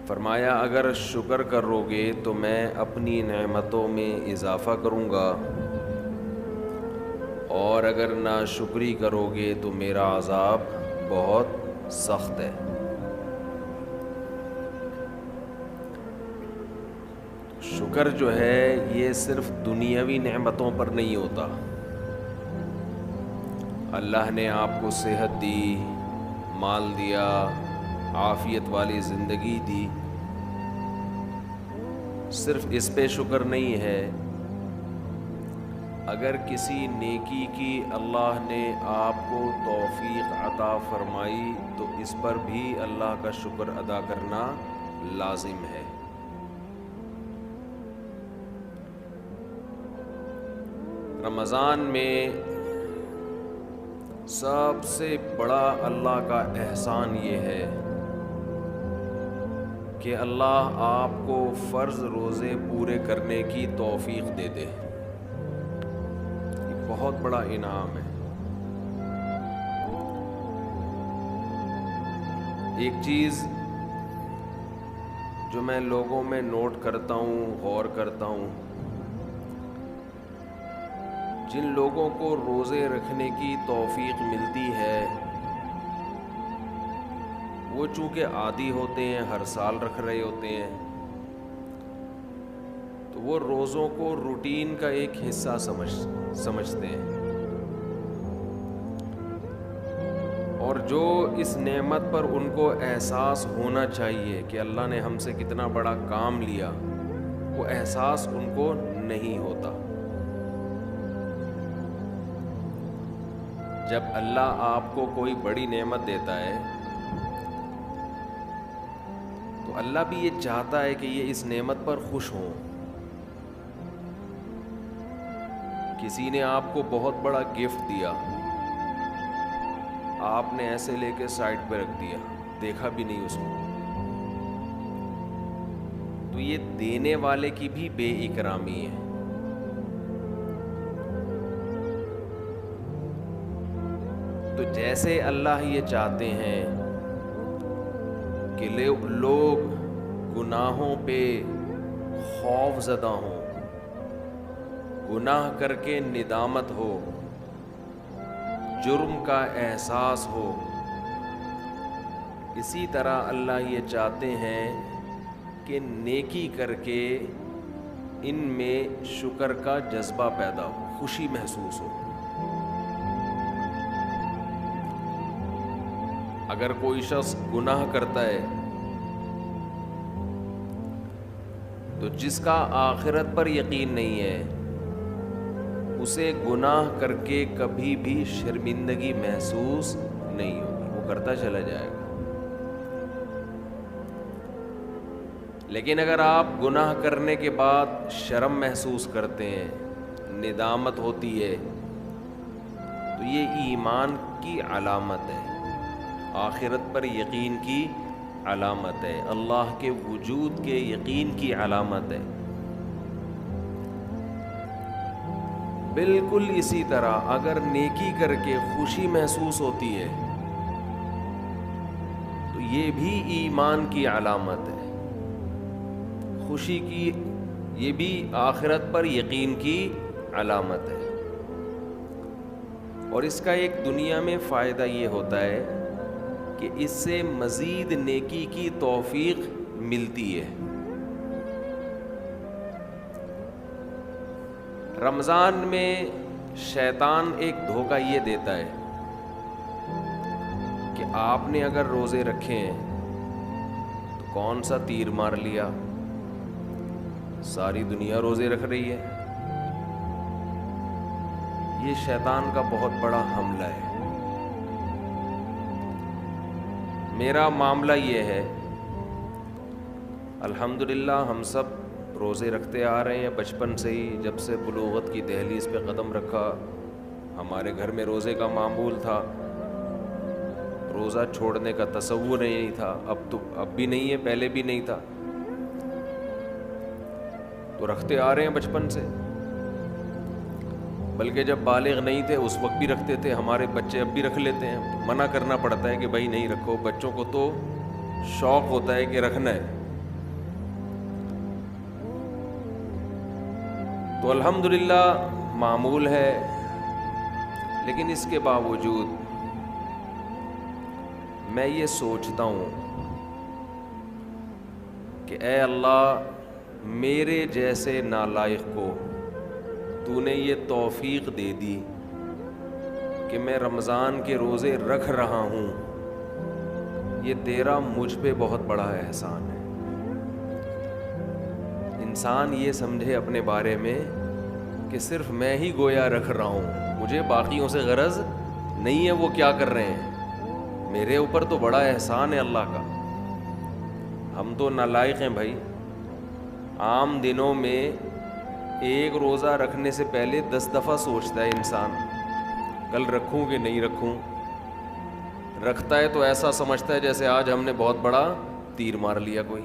فرمایا اگر شکر کرو گے تو میں اپنی نعمتوں میں اضافہ کروں گا، اور اگر ناشکری کرو گے تو میرا عذاب بہت سخت ہے۔ شکر جو ہے یہ صرف دنیاوی نعمتوں پر نہیں ہوتا۔ اللہ نے آپ کو صحت دی، مال دیا، عافیت والی زندگی دی، صرف اس پہ شکر نہیں ہے۔ اگر کسی نیکی کی اللہ نے آپ کو توفیق عطا فرمائی تو اس پر بھی اللہ کا شکر ادا کرنا لازم ہے۔ رمضان میں سب سے بڑا اللہ کا احسان یہ ہے کہ اللہ آپ کو فرض روزے پورے کرنے کی توفیق دے دے۔ یہ بہت بڑا انعام ہے۔ ایک چیز جو میں لوگوں میں نوٹ کرتا ہوں، غور کرتا ہوں، جن لوگوں کو روزے رکھنے کی توفیق ملتی ہے وہ چونکہ عادی ہوتے ہیں، ہر سال رکھ رہے ہوتے ہیں، تو وہ روزوں کو روٹین کا ایک حصہ سمجھتے ہیں، اور جو اس نعمت پر ان کو احساس ہونا چاہیے کہ اللہ نے ہم سے کتنا بڑا کام لیا، وہ احساس ان کو نہیں ہوتا۔ جب اللہ آپ کو کوئی بڑی نعمت دیتا ہے تو اللہ بھی یہ چاہتا ہے کہ یہ اس نعمت پر خوش ہوں۔ کسی نے آپ کو بہت بڑا گفٹ دیا، آپ نے ایسے لے کے سائڈ پہ رکھ دیا، دیکھا بھی نہیں اس کو، تو یہ دینے والے کی بھی بے اکرامی ہے۔ تو جیسے اللہ یہ چاہتے ہیں کہ لوگ گناہوں پہ خوف زدہ ہوں، گناہ کر کے ندامت ہو، جرم کا احساس ہو، اسی طرح اللہ یہ چاہتے ہیں کہ نیکی کر کے ان میں شکر کا جذبہ پیدا ہو، خوشی محسوس ہو۔ اگر کوئی شخص گناہ کرتا ہے تو جس کا آخرت پر یقین نہیں ہے اسے گناہ کر کے کبھی بھی شرمندگی محسوس نہیں ہوگی، وہ کرتا چلا جائے گا۔ لیکن اگر آپ گناہ کرنے کے بعد شرم محسوس کرتے ہیں، ندامت ہوتی ہے، تو یہ ایمان کی علامت ہے، آخرت پر یقین کی علامت ہے، اللہ کے وجود کے یقین کی علامت ہے۔ بالکل اسی طرح اگر نیکی کر کے خوشی محسوس ہوتی ہے تو یہ بھی ایمان کی علامت ہے، خوشی کی، یہ بھی آخرت پر یقین کی علامت ہے۔ اور اس کا ایک دنیا میں فائدہ یہ ہوتا ہے کہ اس سے مزید نیکی کی توفیق ملتی ہے۔ رمضان میں شیطان ایک دھوکہ یہ دیتا ہے کہ آپ نے اگر روزے رکھے ہیں تو کون سا تیر مار لیا، ساری دنیا روزے رکھ رہی ہے۔ یہ شیطان کا بہت بڑا حملہ ہے۔ میرا معاملہ یہ ہے، الحمدللہ ہم سب روزے رکھتے آ رہے ہیں بچپن سے ہی، جب سے بلوغت کی دہلیز پہ قدم رکھا ہمارے گھر میں روزے کا معمول تھا، روزہ چھوڑنے کا تصور ہی نہیں تھا، اب بھی نہیں ہے، پہلے بھی نہیں تھا، تو رکھتے آ رہے ہیں بچپن سے، بلکہ جب بالغ نہیں تھے اس وقت بھی رکھتے تھے، ہمارے بچے اب بھی رکھ لیتے ہیں، منع کرنا پڑتا ہے کہ بھائی نہیں رکھو، بچوں کو تو شوق ہوتا ہے کہ رکھنا ہے، تو الحمدللہ معمول ہے، لیکن اس کے باوجود میں یہ سوچتا ہوں کہ اے اللہ، میرے جیسے نالائق کو تو نے یہ توفیق دے دی کہ میں رمضان کے روزے رکھ رہا ہوں، یہ تیرا مجھ پہ بہت بڑا احسان ہے۔ انسان یہ سمجھے اپنے بارے میں کہ صرف میں ہی گویا رکھ رہا ہوں، مجھے باقیوں سے غرض نہیں ہے وہ کیا کر رہے ہیں، میرے اوپر تو بڑا احسان ہے اللہ کا۔ ہم تو نالائق ہیں بھائی، عام دنوں میں ایک روزہ رکھنے سے پہلے 10 دفعہ سوچتا ہے انسان کل رکھوں کہ نہیں رکھوں۔ رکھتا ہے تو ایسا سمجھتا ہے جیسے آج ہم نے بہت بڑا تیر مار لیا کوئی،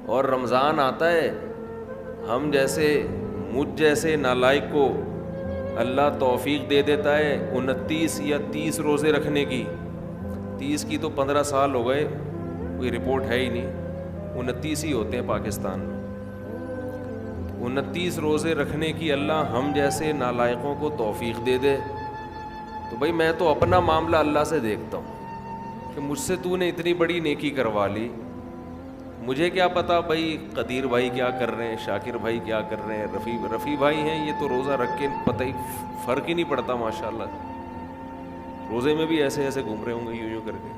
اور رمضان آتا ہے، ہم جیسے مجھ جیسے نالائق کو اللہ توفیق دے دیتا ہے 29 یا 30 روزے رکھنے کی۔ 30 کی تو 15 سال ہو گئے، کوئی رپورٹ ہے ہی نہیں، 29 ہی ہوتے ہیں پاکستان میں۔ 29 روزے رکھنے کی اللہ ہم جیسے نالائقوں کو توفیق دے دے، تو بھائی میں تو اپنا معاملہ اللہ سے دیکھتا ہوں کہ مجھ سے تو نے اتنی بڑی نیکی کروا لی، مجھے کیا پتا بھائی قدیر بھائی کیا کر رہے ہیں، شاکر بھائی کیا کر رہے ہیں، رفیع بھائی ہیں، یہ تو روزہ رکھ کے پتہ ہی فرق ہی نہیں پڑتا ماشاءاللہ، روزے میں بھی ایسے ایسے گھوم رہے ہوں گے یوں یوں کر کے،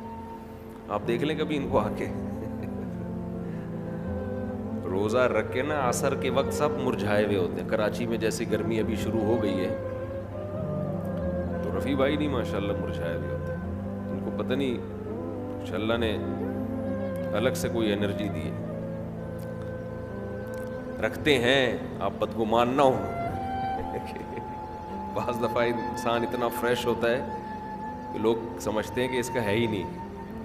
آپ دیکھ لیں کبھی ان کو آ کے روزہ رکھ کے نا عصر کے وقت سب مرجھائے ہوئے ہوتے ہیں۔ کراچی میں جیسی گرمی ابھی شروع ہو گئی ہے تو رفیع بھائی نہیں ماشاءاللہ مرجھائے ہوئے ہوتے ہیں، ان کو پتہ نہیں کچھ اللہ نے الگ سے کوئی انرجی دی ہے، رکھتے ہیں، آپ بدگمان نہ ہو بعض دفعہ انسان اتنا فریش ہوتا ہے کہ لوگ سمجھتے ہیں کہ اس کا ہے ہی نہیں،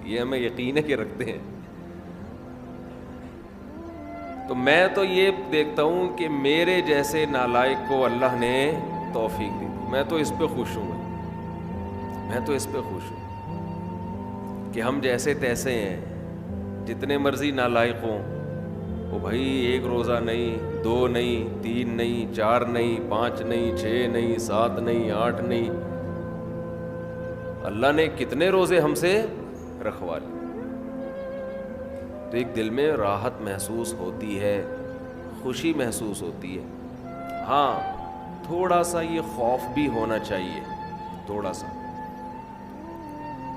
یہ ہمیں یقین ہے کہ رکھتے ہیں۔ تو میں تو یہ دیکھتا ہوں کہ میرے جیسے نالائق کو اللہ نے توفیق دی، میں تو اس پہ خوش ہوں، میں تو اس پہ خوش ہوں کہ ہم جیسے تیسے ہیں، جتنے مرضی نالائق ہوں، وہ بھائی ایک روزہ نہیں، 2 نہیں، 3 نہیں، 4 نہیں، 5 نہیں، 6 نہیں، 7 نہیں، 8 نہیں، اللہ نے کتنے روزے ہم سے رکھوا لیے۔ تو ایک دل میں راحت محسوس ہوتی ہے، خوشی محسوس ہوتی ہے۔ ہاں تھوڑا سا یہ خوف بھی ہونا چاہیے، تھوڑا سا،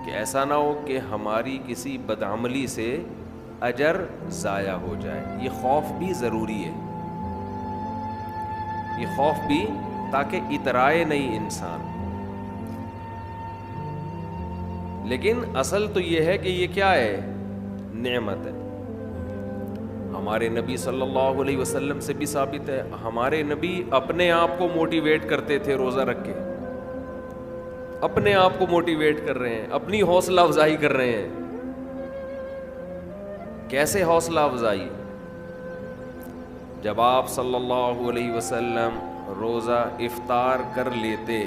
کہ ایسا نہ ہو کہ ہماری کسی بدعملی سے اجر ضائع ہو جائے، یہ خوف بھی ضروری ہے، یہ خوف بھی، تاکہ اترائے نہیں انسان۔ لیکن اصل تو یہ ہے کہ یہ کیا ہے، نعمت ہے۔ ہمارے نبی صلی اللہ علیہ وسلم سے بھی ثابت ہے، ہمارے نبی اپنے آپ کو موٹیویٹ کرتے تھے روزہ رکھ کے، اپنے آپ کو موٹیویٹ کر رہے ہیں، اپنی حوصلہ افزائی کر رہے ہیں۔ کیسے حوصلہ افزائی؟ جب آپ صلی اللہ علیہ وسلم روزہ افطار کر لیتے،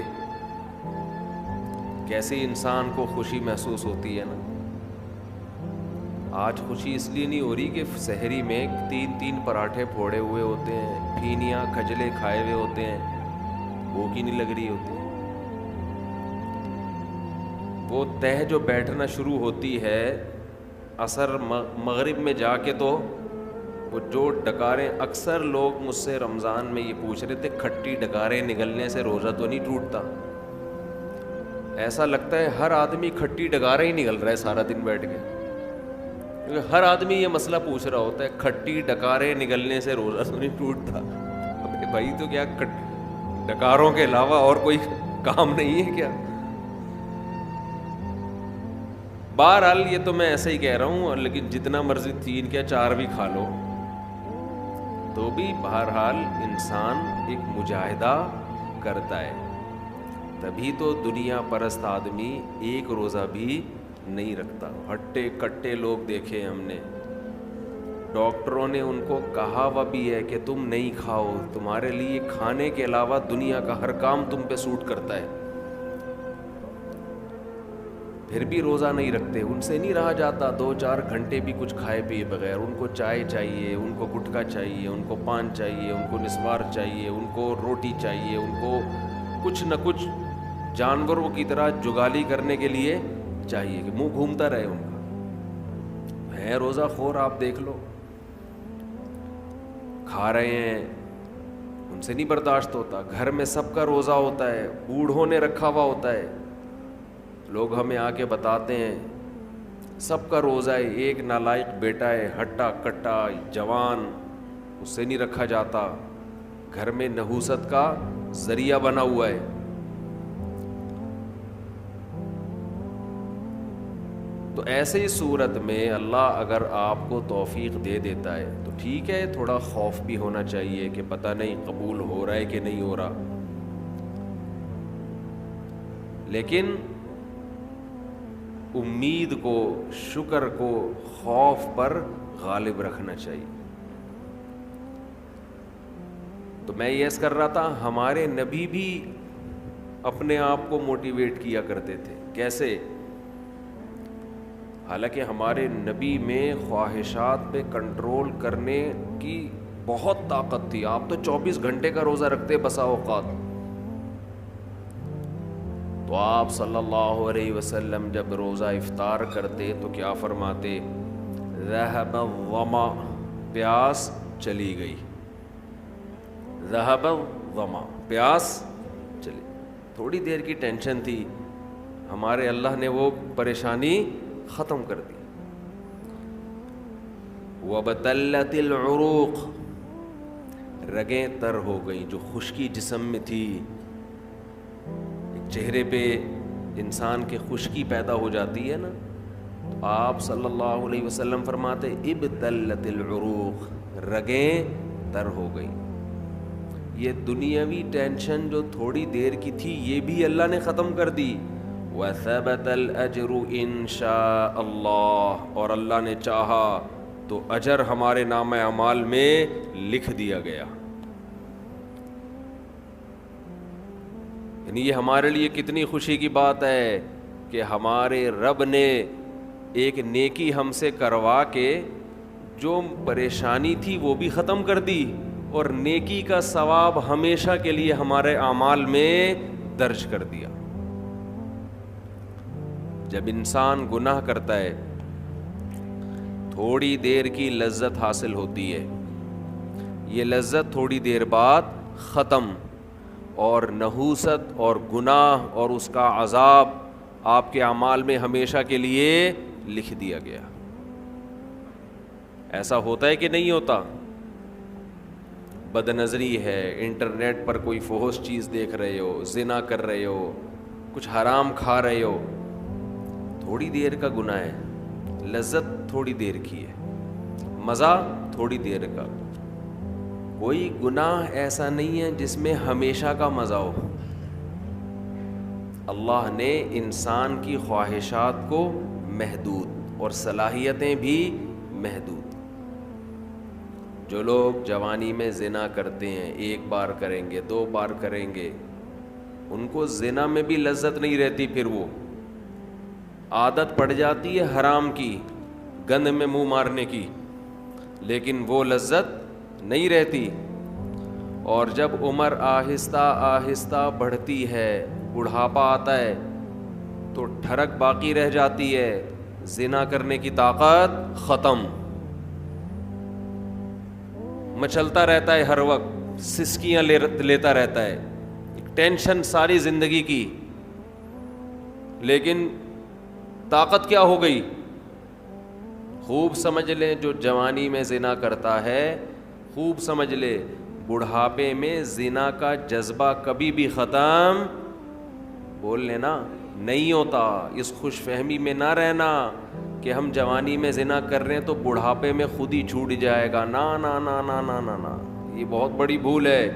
کیسے انسان کو خوشی محسوس ہوتی ہے نا۔ آج خوشی اس لیے نہیں ہو رہی کہ سحری میں 3 پراٹھے پھوڑے ہوئے ہوتے ہیں، پھینیاں کھجلے کھائے ہوئے ہوتے ہیں، بھوک ہی نہیں لگ رہی ہوتی۔ وہ تہ جو بیٹھنا شروع ہوتی ہے عصر مغرب میں جا کے، تو وہ جو ڈکاریں، اکثر لوگ مجھ سے رمضان میں یہ پوچھ رہے تھے کھٹی ڈکاریں نگلنے سے روزہ تو نہیں ٹوٹتا؟ ایسا لگتا ہے ہر آدمی کھٹی ڈکاریں ہی نگل رہا ہے سارا دن بیٹھ کے، کیونکہ ہر آدمی یہ مسئلہ پوچھ رہا ہوتا ہے کھٹی ڈکاریں نگلنے سے روزہ تو نہیں ٹوٹتا۔ ابے بھائی تو کیا ڈکاروں کے علاوہ اور کوئی کام نہیں ہے کیا؟ بہرحال یہ تو میں ایسے ہی کہہ رہا ہوں، لیکن جتنا مرضی 3 یا 4 بھی کھا لو تو بھی بہرحال انسان ایک مجاہدہ کرتا ہے، تبھی تو دنیا پرست آدمی ایک روزہ بھی نہیں رکھتا۔ ہٹے کٹے لوگ دیکھے ہم نے، ڈاکٹروں نے ان کو کہا ہوا بھی ہے کہ تم نہیں کھاؤ، تمہارے لیے کھانے کے علاوہ دنیا کا ہر کام تم پہ سوٹ کرتا ہے، پھر بھی روزہ نہیں رکھتے. ان سے نہیں رہا جاتا 2-4 گھنٹے بھی کچھ کھائے پیے بغیر. ان کو چائے چاہیے, ان کو گٹکا چاہیے, ان کو پان چاہیے, ان کو نسوار چاہیے, ان کو روٹی چاہیے, ان کو کچھ نہ کچھ جانوروں کی طرح جگالی کرنے کے لیے چاہیے کہ منہ گھومتا رہے ان کا. ہے روزہ خور, آپ دیکھ لو, کھا رہے ہیں, ان سے نہیں برداشت ہوتا. گھر میں سب کا روزہ ہوتا ہے, بوڑھوں نے رکھا ہوا ہوتا ہے. لوگ ہمیں آ کے بتاتے ہیں سب کا روزہ ہے, ایک نالائق بیٹا ہے, ہٹا کٹا جوان, اس سے نہیں رکھا جاتا. گھر میں نحوست کا ذریعہ بنا ہوا ہے. تو ایسے ہی صورت میں اللہ اگر آپ کو توفیق دے دیتا ہے تو ٹھیک ہے, تھوڑا خوف بھی ہونا چاہیے کہ پتہ نہیں قبول ہو رہا ہے کہ نہیں ہو رہا, لیکن امید کو, شکر کو خوف پر غالب رکھنا چاہیے. تو میں یہ عرض کر رہا تھا, ہمارے نبی بھی اپنے آپ کو موٹیویٹ کیا کرتے تھے. کیسے؟ حالانکہ ہمارے نبی میں خواہشات پہ کنٹرول کرنے کی بہت طاقت تھی. آپ تو 24 گھنٹے کا روزہ رکھتے بسا اوقات. تو آپ صلی اللہ علیہ وسلم جب روزہ افطار کرتے تو کیا فرماتے؟ ذہب الظما, پیاس چلی گئی. ذہب الظما, پیاس چلی. تھوڑی دیر کی ٹینشن تھی, ہمارے اللہ نے وہ پریشانی ختم کر دی. وَبَتَلَّتِ الْعُرُوقُ, رگیں تر ہو گئیں. جو خشکی جسم میں تھی, چہرے پہ انسان کے خشکی پیدا ہو جاتی ہے نا, تو آپ صلی اللہ علیہ وسلم فرماتے ابتلت العروق, رگیں تر ہو گئیں. یہ دنیاوی ٹینشن جو تھوڑی دیر کی تھی یہ بھی اللہ نے ختم کر دی. وَثَبَتَ الْأَجْرُ إِن شَاءَ اللَّهُ, اور اللہ نے چاہا تو اجر ہمارے نام اعمال میں لکھ دیا گیا. یعنی یہ ہمارے لیے کتنی خوشی کی بات ہے کہ ہمارے رب نے ایک نیکی ہم سے کروا کے جو پریشانی تھی وہ بھی ختم کر دی, اور نیکی کا ثواب ہمیشہ کے لیے ہمارے اعمال میں درج کر دیا. جب انسان گناہ کرتا ہے تھوڑی دیر کی لذت حاصل ہوتی ہے, یہ لذت تھوڑی دیر بعد ختم, اور نحوست اور گناہ اور اس کا عذاب آپ کے اعمال میں ہمیشہ کے لیے لکھ دیا گیا. ایسا ہوتا ہے کہ نہیں ہوتا؟ بد نظری ہے, انٹرنیٹ پر کوئی فحش چیز دیکھ رہے ہو, زنا کر رہے ہو, کچھ حرام کھا رہے ہو, تھوڑی دیر کا گناہ ہے, لذت تھوڑی دیر کی ہے, مزہ تھوڑی دیر کا. کوئی گناہ ایسا نہیں ہے جس میں ہمیشہ کا مزہ ہو. اللہ نے انسان کی خواہشات کو محدود اور صلاحیتیں بھی محدود. جو لوگ جوانی میں زنا کرتے ہیں, 1 بار کریں گے, 2 بار کریں گے, ان کو زنا میں بھی لذت نہیں رہتی, پھر وہ عادت پڑ جاتی ہے حرام کی, گند میں منہ مارنے کی, لیکن وہ لذت نہیں رہتی. اور جب عمر آہستہ آہستہ بڑھتی ہے, بڑھاپا آتا ہے, تو ٹھڑک باقی رہ جاتی ہے, زنا کرنے کی طاقت ختم, مچلتا رہتا ہے ہر وقت, سسکیاں لیتا رہتا ہے, ٹینشن ساری زندگی کی. لیکن طاقت کیا ہو گئی؟ خوب سمجھ لیں, جو جوانی میں زنا کرتا ہے خوب سمجھ لے, بڑھاپے میں زنا کا جذبہ کبھی بھی ختم, بول لینا, نہیں ہوتا. اس خوش فہمی میں نہ رہنا کہ ہم جوانی میں زنا کر رہے ہیں تو بڑھاپے میں خود ہی چھوٹ جائے گا. نا نا نا نا نا نا نا, یہ بہت بڑی بھول ہے.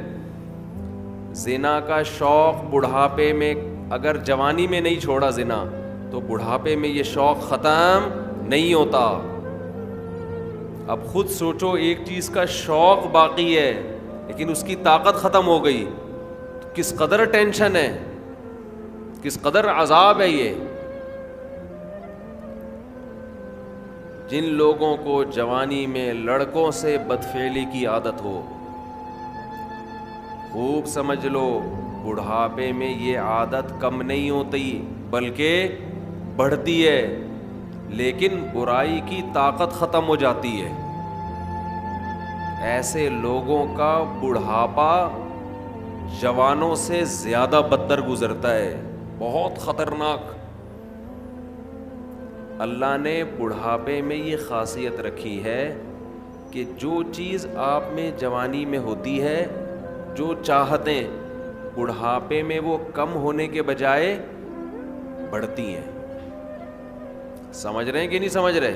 زنا کا شوق بڑھاپے میں, اگر جوانی میں نہیں چھوڑا زنا تو بڑھاپے میں یہ شوق ختم نہیں ہوتا. اب خود سوچو, ایک چیز کا شوق باقی ہے لیکن اس کی طاقت ختم ہو گئی, تو کس قدر ٹینشن ہے, کس قدر عذاب ہے یہ. جن لوگوں کو جوانی میں لڑکوں سے بدفعلی کی عادت ہو، خوب سمجھ لو بڑھاپے میں یہ عادت کم نہیں ہوتی بلکہ بڑھتی ہے، لیکن برائی کی طاقت ختم ہو جاتی ہے۔ ایسے لوگوں کا بڑھاپا جوانوں سے زیادہ بدتر گزرتا ہے، بہت خطرناک۔ اللہ نے بڑھاپے میں یہ خاصیت رکھی ہے کہ جو چیز آپ میں جوانی میں ہوتی ہے، جو چاہتیں بڑھاپے میں وہ کم ہونے کے بجائے بڑھتی ہیں۔ سمجھ رہے ہیں کہ نہیں سمجھ رہے؟